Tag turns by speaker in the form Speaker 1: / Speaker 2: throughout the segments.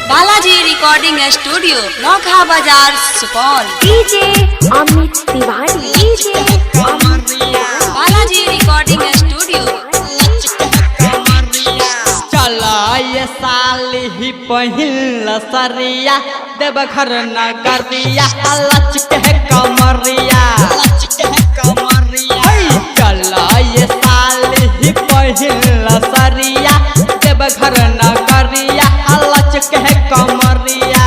Speaker 1: Balaji recording studio Naukha बाजार Supaul.
Speaker 2: DJ Amit Tiwari,
Speaker 1: Balaji recording studio.
Speaker 3: चला ये साल ही पहिल सरिया देवघर नगरिया लचके कमरिया। चला ये साल ही पहिल सरिया देवघर नगरिया लचके कमरिया।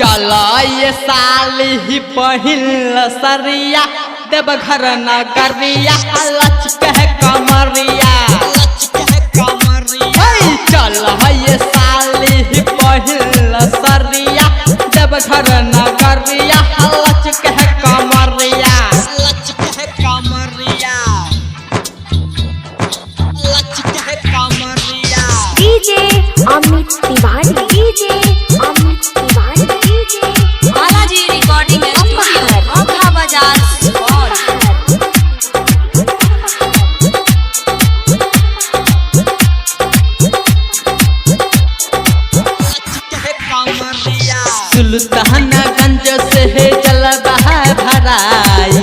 Speaker 3: चला ये साल ही पहिल सरिया देवघर नगरिया लचके कमरिया। चला ये साल ही पहिल सरिया देवघर नगरिया लचके कमरिया।
Speaker 2: DJ Amit Tiwari, Amit Tiwari,
Speaker 1: Balaji recording studio Naukha बाजार सुपौल।
Speaker 3: सुल्तानगंज से जलवा भराई,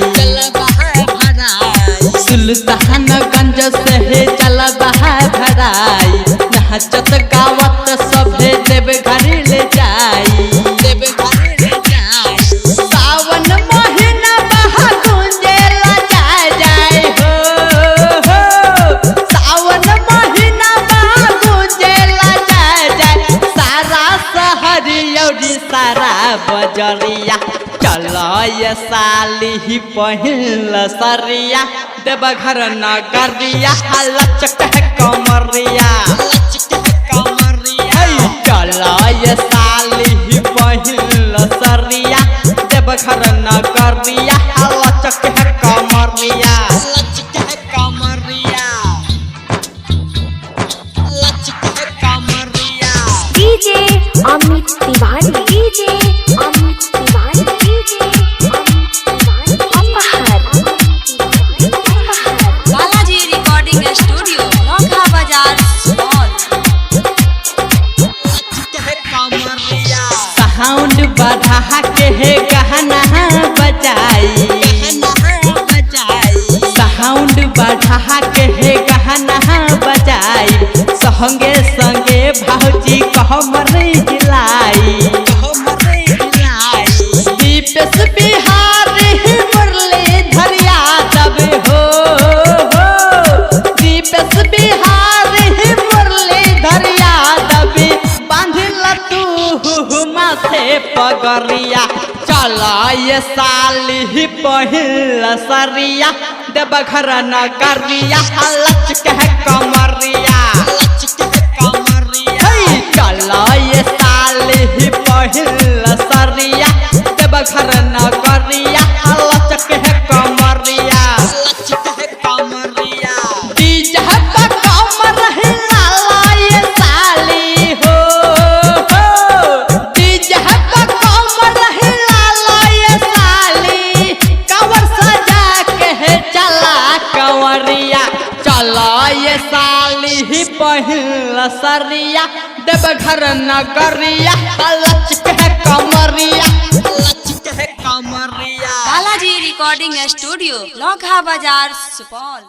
Speaker 3: सुल्तानगंज से जलवा भराई। नाचत गावत सभे देवघर ले जाई। सावन महीना बहा गुंजेला जाय हो। सावन महीना बहा गुंजेला जाय। सारा शहर यौरी सारा बजरिया। चला ये साल ही पहिल सरिया देवघर नगरिया लचके कमरिया। चला ये साल ही पहिल सरिया देवघर नगरिया लचके कमरिया।
Speaker 2: डीजे अमित तिवारी, अमित तिवारी, अपहर।
Speaker 1: बालाजी रिकॉर्डिंग स्टूडियो नौखा बाजार सुपौल।
Speaker 3: साउंड बढ़ा के गहना बजाई। साउंड बढ़ा के गहना बजाई। संगे संगे भौजी कहमर हिलाई। दीपेश बिहारी मुरलीधर यादव हो। दीपेश बिहारी मुरलीधर यादव बांधिल तू माथे पगरिया। चला ये साल ही पहिल सरिया देवघर नगरिया लचके कमरिया। चला ये साल ही पहिल सरिया देवघर नगरिया लचके कमरिया। डीजे पे कमर हिला ये साली हो। डीजे पे कमर हिला ये साली। कंवर सजा के चला कंवरिया। चला ये साल ही पहिल सरिया देवघर नगरिया लचके कमरिया।
Speaker 1: बालाजी रिकॉर्डिंग स्टूडियो नौखा बाजार सुपौल।